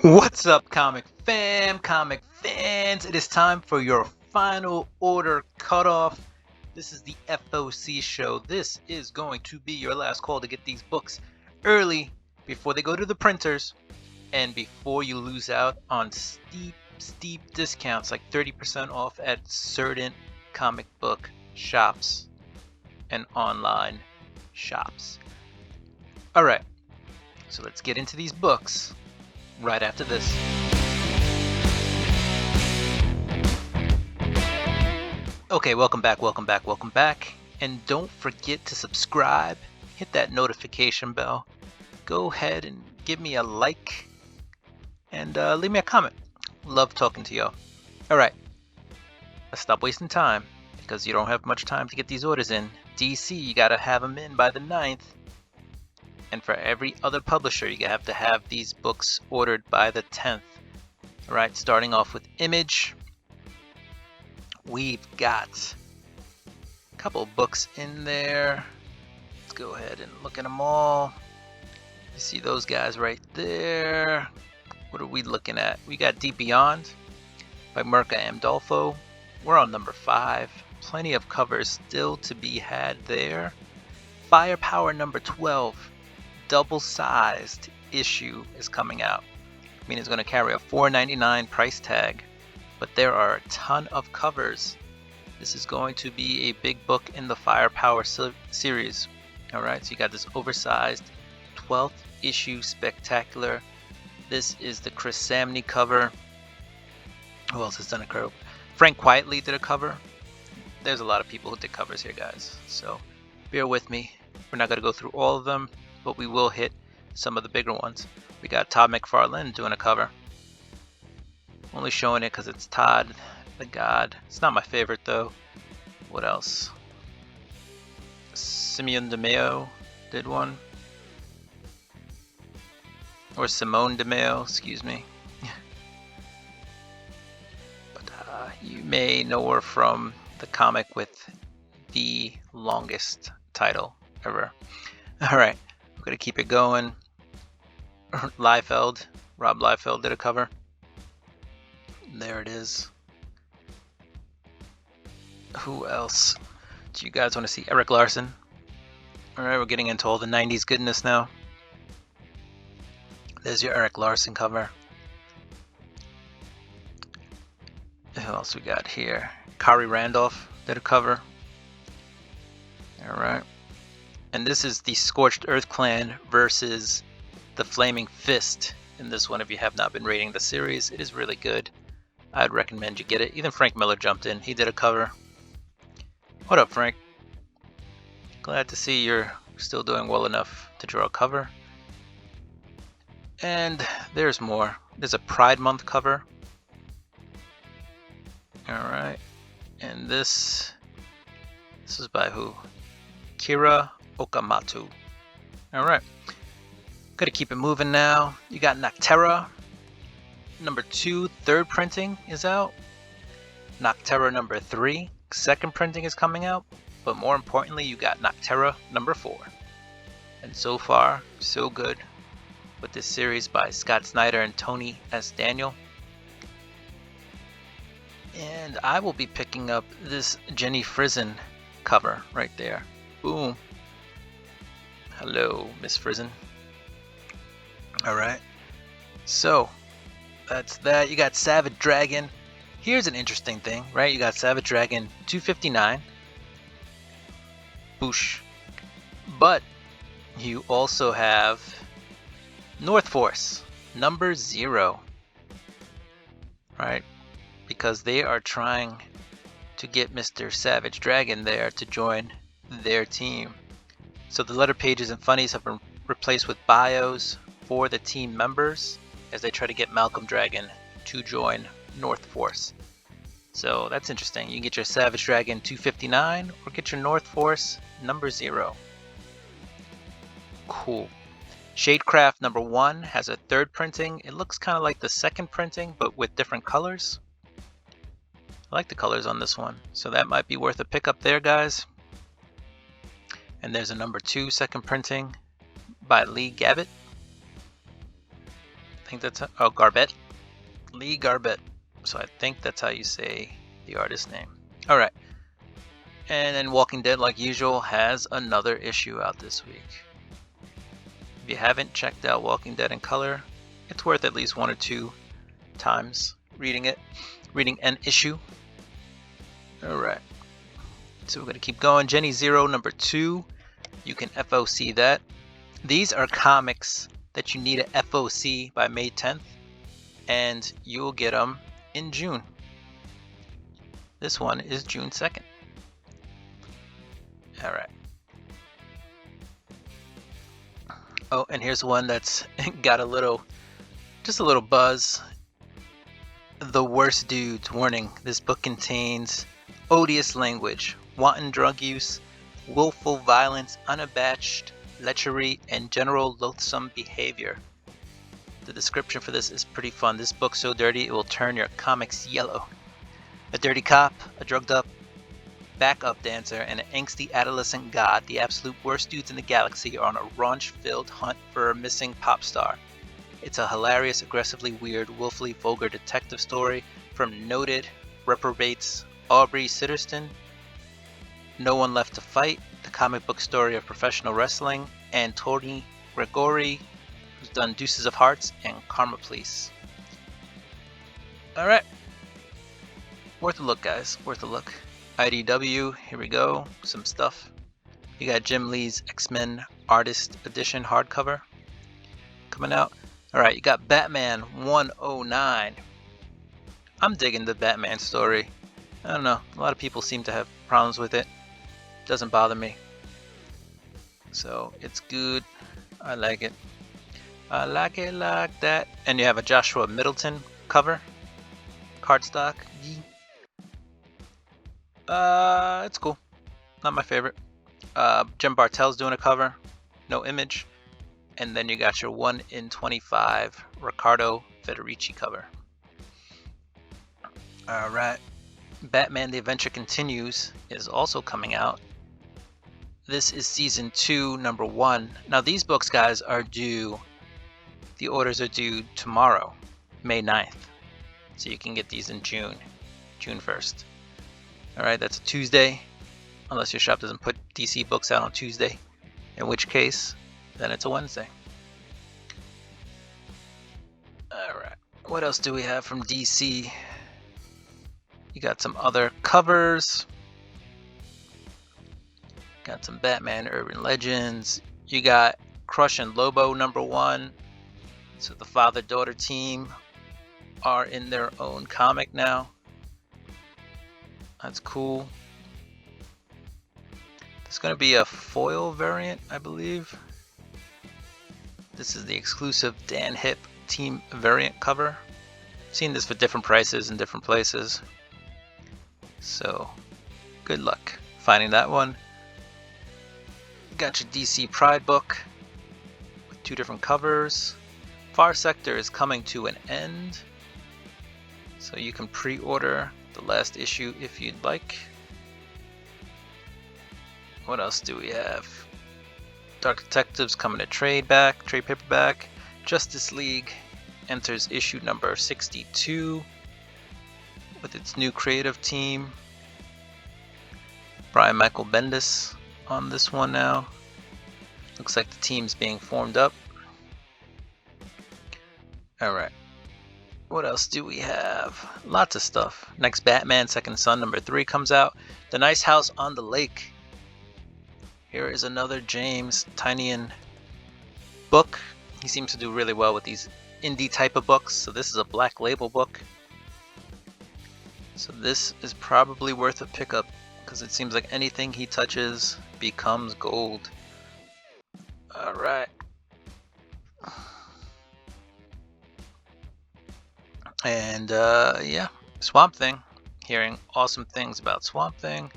What's up, comic fans? It is time for your final order cutoff. This is the FOC show. This is going to be your last call to get these books early before they go to the printers and before you lose out on steep discounts like 30% off at certain comic book shops and online shops. Alright, so let's get into these books right after this. Okay, welcome back. And don't forget to subscribe, hit that notification bell, go ahead and give me a like, and leave me a comment. Love talking to y'all. Alright, let's stop wasting time, because you don't have much time to get these orders in. DC, you gotta have them in by the 9th. And for every other publisher, you have to have these books ordered by the 10th. Alright, starting off with Image. We've got a couple books in there. Let's go ahead and look at them all. You see those guys right there. What are we looking at? We got Deep Beyond by Mirka Amdolfo. We're on number 5. Plenty of covers still to be had there. Firepower number 12. Double-sized issue is coming out. I mean, it's going to carry a $4.99 price tag, but there are a ton of covers. This is going to be a big book in the Firepower series. Alright, so you got this oversized 12th issue spectacular. This is the Chris Samney cover. Who else has done a cover? Frank Quietly did a cover. There's a lot of people who did covers here, guys, so bear with me. We're not going to go through all of them, but we will hit some of the bigger ones. We got Todd McFarlane doing a cover. Only showing it because it's Todd the God. It's not my favorite though. What else? Simeon DeMeo did one. Or Simone DeMeo, excuse me. But you may know her from the comic with the longest title ever. Alright, we're going to keep it going. Liefeld, Rob Liefeld did a cover. There it is. Who else? Do you guys want to see? Eric Larson. Alright, we're getting into all the 90s goodness now. There's your Eric Larson cover. Who else we got here? Kari Randolph did a cover. Alright. And this is the Scorched Earth Clan versus the Flaming Fist. In this one, if you have not been reading the series, it is really good. I'd recommend you get it. Even Frank Miller jumped in. He did a cover. What up, Frank? Glad to see you're still doing well enough to draw a cover. And there's more. There's a Pride Month cover. Alright. And this is by who? Kira Okamatsu. Alright. Gotta keep it moving now. You got Nocterra. Number 2, third printing is out. Nocterra number 3, second printing is coming out. But more importantly, you got Nocterra number 4. And so far, so good with this series by Scott Snyder and Tony S. Daniel. And I will be picking up this Jenny Frison cover right there. Boom. Hello, Miss Frison. Alright. So, that's that. You got Savage Dragon. Here's an interesting thing, right? You got Savage Dragon 259. Boosh. But you also have North Force number 0. Right? Because they are trying to get Mr. Savage Dragon there to join their team. So the letter pages and funnies have been replaced with bios for the team members as they try to get Malcolm Dragon to join North Force. So that's interesting. You can get your Savage Dragon 259 or get your North Force number 0. Cool. Shadecraft number 1 has a third printing. It looks kind of like the second printing, but with different colors. I like the colors on this one, so that might be worth a pickup there, guys. And there's a number 2 second printing by Lee Gavitt. think that's Garbett. Lee Garbett. So I think that's how you say the artist's name. All right. And then Walking Dead, like usual, has another issue out this week. If you haven't checked out Walking Dead in color, it's worth at least 1 or 2 times reading an issue. All right. So we're going to keep going. Jenny Zero number 2. You can FOC that. These are comics that you need a FOC by May 10th, and you'll get them in June. This one is June 2nd. All right. Oh, and here's one that's got just a little buzz. The Worst Dudes. Warning, this book contains odious language, wanton drug use, willful violence, unabashed lechery, and general loathsome behavior. The description for this is pretty fun. This book's so dirty it will turn your comics yellow. A dirty cop, a drugged up backup dancer, and an angsty adolescent god, the absolute worst dudes in the galaxy, are on a raunch-filled hunt for a missing pop star. It's a hilarious, aggressively weird, willfully vulgar detective story from noted reprobates Aubrey Sitterston, No One Left to Fight, the comic book story of professional wrestling, and Tony Gregory, who's done Deuces of Hearts and Karma Police. Alright. Worth a look, guys. Worth a look. IDW, here we go. Some stuff. You got Jim Lee's X-Men Artist Edition hardcover coming out. Alright, you got Batman 109. I'm digging the Batman story. I don't know. A lot of people seem to have problems with it. Doesn't bother me. So, it's good. I like it. I like it like that. And you have a Joshua Middleton cover. Cardstock. It's cool. Not my favorite. Jim Bartel's doing a cover. No image. And then you got your 1 in 25 Riccardo Federici cover. Alright. Batman The Adventure Continues is also coming out. This is season 2, number 1. Now these books, guys, are due. The orders are due tomorrow, May 9th. So you can get these in June 1st. Alright, that's a Tuesday. Unless your shop doesn't put DC books out on Tuesday. In which case, then it's a Wednesday. Alright, what else do we have from DC? You got some other covers. Got some Batman Urban Legends. You got Crush and Lobo number 1. So the father-daughter team are in their own comic now. That's cool. There's going to be a foil variant, I believe. This is the exclusive Dan Hip team variant cover. I've seen this for different prices in different places. So, good luck finding that one. Got your DC Pride book with 2 different covers. Far Sector is coming to an end, so you can pre-order the last issue if you'd like. What else do we have? Dark Detectives coming to trade paperback. Justice League enters issue number 62 with its new creative team. Brian Michael Bendis on this one now. Looks like the team's being formed up. Alright. What else do we have? Lots of stuff. Next Batman Second Son number 3 comes out. The Nice House on the Lake. Here is another James Tynion book. He seems to do really well with these indie type of books. So this is a Black Label book. So this is probably worth a pickup because it seems like anything he touches becomes gold. Alright. And yeah, Swamp Thing. Hearing awesome things about Swamp Thing.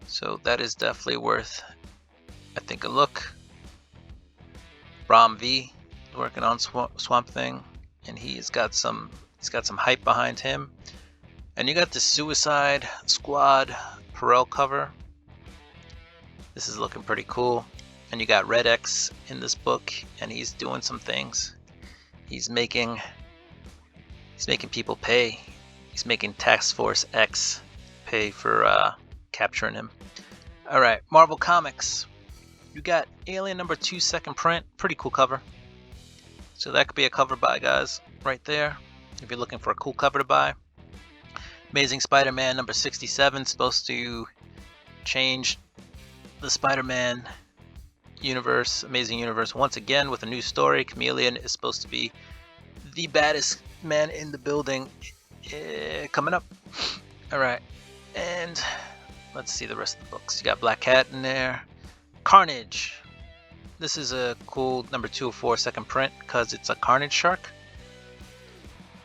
So that is definitely worth, I think, a look. Ram V working on Swamp Thing, and he's got some hype behind him. And you got the Suicide Squad Perel cover. This is looking pretty cool. And you got Red X in this book, and he's doing some things. He's making people pay. He's making Task Force X pay for capturing him. All right, Marvel Comics. You got Alien #2 second print. Pretty cool cover. So that could be a cover buy, guys, right there. If you're looking for a cool cover to buy. Amazing Spider-Man #67, supposed to change the Spider-Man universe, Amazing Universe, once again with a new story. Chameleon is supposed to be the baddest man in the building coming up. All right, and let's see the rest of the books. You got Black Cat in there. Carnage. This is a cool #204 second print because it's a Carnage shark.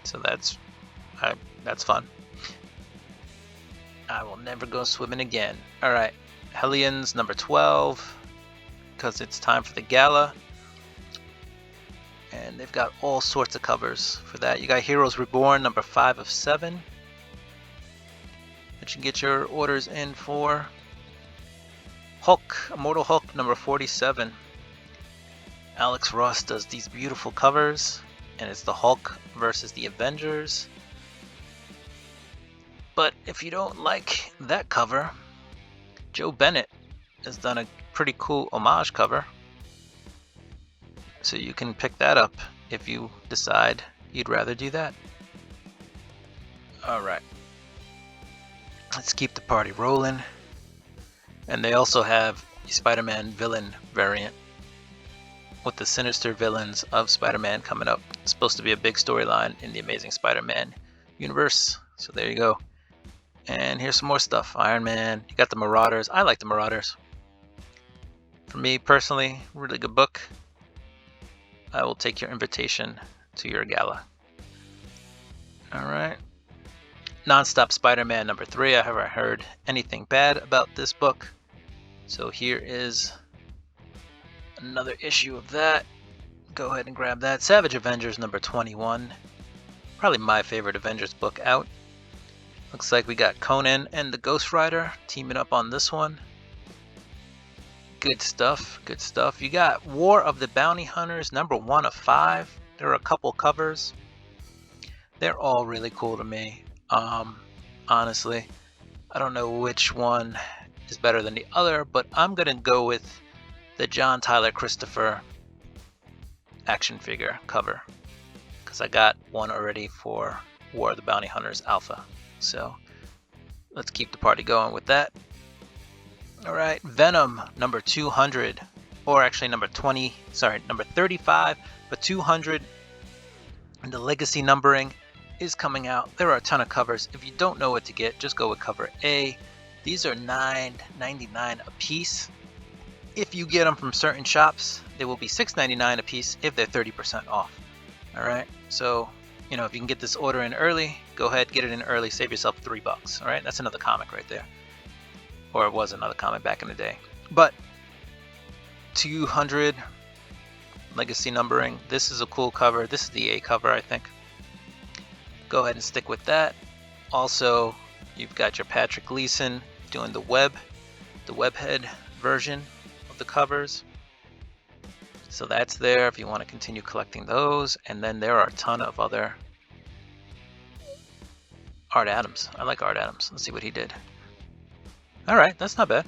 So that's fun. I will never go swimming again. All right, Hellions #12 because it's time for the gala. And they've got all sorts of covers for that. You got Heroes Reborn #5 of 7. That you can get your orders in for. Hulk, Immortal Hulk #47. Alex Ross does these beautiful covers, and it's the Hulk versus the Avengers. But if you don't like that cover, Joe Bennett has done a pretty cool homage cover. So you can pick that up if you decide you'd rather do that. Alright. Let's keep the party rolling. And they also have a Spider-Man villain variant with the sinister villains of Spider-Man coming up. It's supposed to be a big storyline in the Amazing Spider-Man universe. So there you go. And here's some more stuff. Iron Man. You got the Marauders. I like the Marauders. For me personally, really good book. I will take your invitation to your gala. Alright. Non-Stop Spider-Man #3. I haven't heard anything bad about this book. So here is another issue of that. Go ahead and grab that. Savage Avengers #21. Probably my favorite Avengers book out. Looks like we got Conan and the Ghost Rider teaming up on this one. Good stuff, good stuff. You got War of the Bounty Hunters #1 of 5. There are a couple covers. They're all really cool to me. Honestly, I don't know which one is better than the other, but I'm gonna go with the John Tyler Christopher action figure cover because I got one already for War of the Bounty Hunters Alpha. So let's keep the party going with that. Alright, Venom #200, or actually #35, but 200, and the legacy numbering is coming out. There are a ton of covers. If you don't know what to get, just go with cover A. These are $9.99 a piece. If you get them from certain shops, they will be $6.99 a piece if they're 30% off. Alright, so you know, if you can get this order in early, go ahead, get it in early, save yourself $3. Alright, that's another comic right there. Or it was another comic back in the day. But 200 legacy numbering. This is a cool cover. This is the A cover, I think. Go ahead and stick with that. Also, you've got your Patrick Gleason doing the webhead version of the covers. So that's there if you want to continue collecting those. And then there are a ton of other Art Adams. I like Art Adams. Let's see what he did. Alright, that's not bad.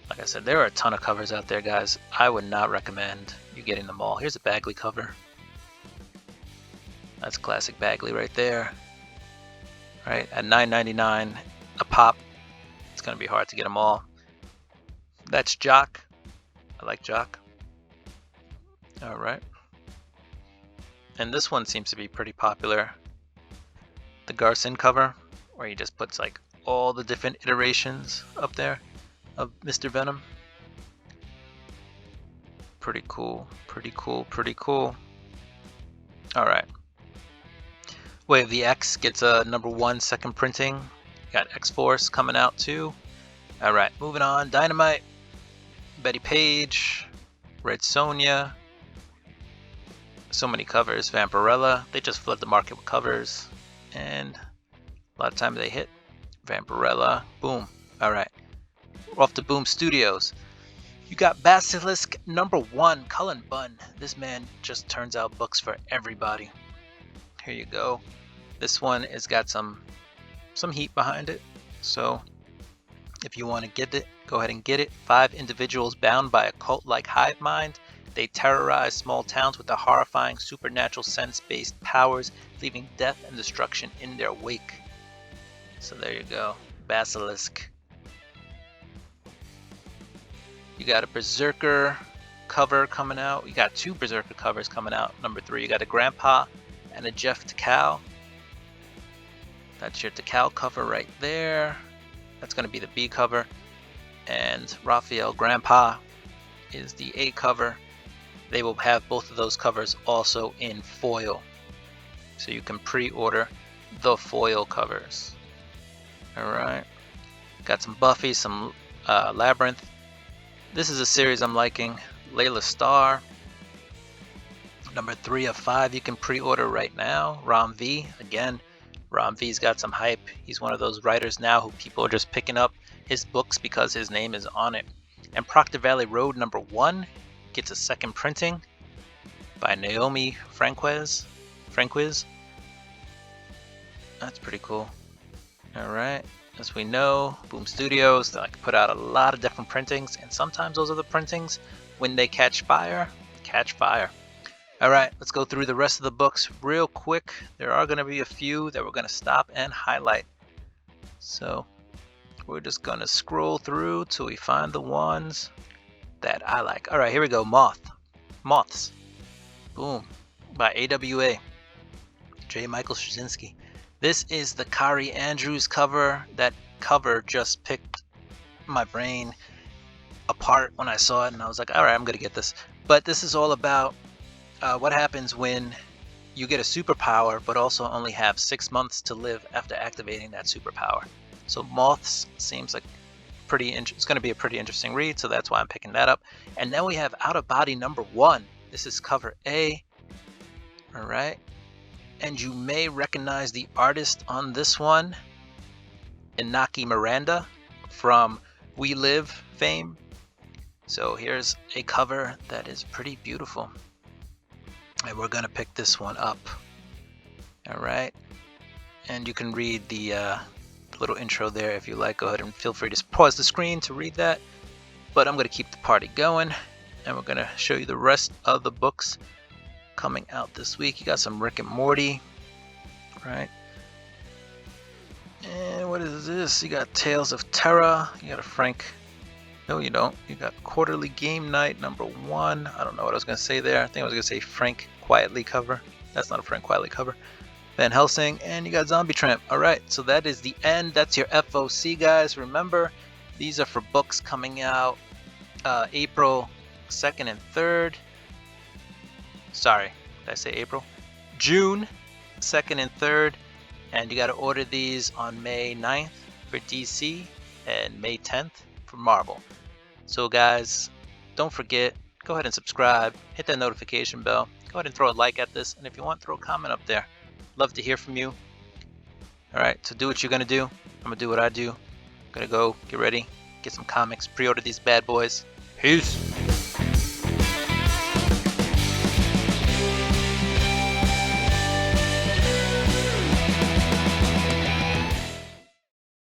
Like I said, there are a ton of covers out there, guys. I would not recommend you getting them all. Here's a Bagley cover. That's classic Bagley right there. Right, at $9.99 a pop. It's going to be hard to get them all. That's Jock. I like Jock. Alright. And this one seems to be pretty popular. The Garson cover, where he just puts like all the different iterations up there of Mr. Venom. Pretty cool, pretty cool, pretty cool. Alright. Wave the X gets a #1 second printing. Got X-Force coming out too. Alright, moving on. Dynamite. Betty Page. Red Sonja. So many covers. Vampirella. They just flood the market with covers. And a lot of times they hit. Vampirella. Boom. Alright. We're off to Boom Studios. You got Basilisk #1, Cullen Bunn. This man just turns out books for everybody. Here you go. This one has got some heat behind it. So if you want to get it, go ahead and get it. 5 individuals bound by a cult-like hive mind. They terrorize small towns with their horrifying supernatural sense-based powers, leaving death and destruction in their wake. So there you go. Basilisk. You got a Berserker cover coming out. You got 2 Berserker covers coming out. #3, you got a Grandpa and a Jeff Takal. That's your Takal cover right there. That's going to be the B cover. And Raphael Grandpa is the A cover. They will have both of those covers also in foil. So you can pre-order the foil covers. Alright. Got some Buffy, some Labyrinth. This is a series I'm liking. Layla Starr. #3 of 5 you can pre-order right now. Ram V. Again, Ram V's got some hype. He's one of those writers now who people are just picking up his books because his name is on it. And Proctor Valley Road #1 gets a second printing by Naomi Franquez. That's pretty cool. Alright, as we know, Boom Studios, they like to put out a lot of different printings, and sometimes those are the printings, when they catch fire. Alright, let's go through the rest of the books real quick. There are going to be a few that we're going to stop and highlight. So we're just going to scroll through till we find the ones that I like. Alright, here we go. Moths. Boom. By AWA. J. Michael Straczynski. This is the Kari Andrews cover. That cover just picked my brain apart when I saw it, and I was like, alright, I'm going to get this. But this is all about what happens when you get a superpower, but also only have 6 months to live after activating that superpower. So Moths seems like it's going to be a pretty interesting read, so that's why I'm picking that up. And then we have Out of Body #1. This is cover A. Alright. And you may recognize the artist on this one, Inaki Miranda from We Live fame. So here's a cover that is pretty beautiful. And we're going to pick this one up. Alright. And you can read the little intro there if you like. Go ahead and feel free to pause the screen to read that. But I'm going to keep the party going. And we're going to show you the rest of the books coming out this week. You got some Rick and Morty, right? And what is this? You got Tales of Terror. You got a Frank. No, you don't. You got Quarterly Game Night #1. I don't know what I was going to say there. I think I was going to say Frank Quietly cover. That's not a Frank Quietly cover. Van Helsing, and you got Zombie Tramp. Alright, so that is the end. That's your FOC, guys. Remember, these are for books coming out April 2nd and 3rd. Sorry, did I say April? June 2nd and 3rd. And you got to order these on May 9th for DC and May 10th for Marvel. So guys, don't forget, go ahead and subscribe, hit that notification bell, go ahead and throw a like at this, and if you want, throw a comment up there. Love to hear from you. Alright, so do what you're going to do. I'm going to do what I do. I'm going to go get ready, get some comics, pre-order these bad boys. Peace!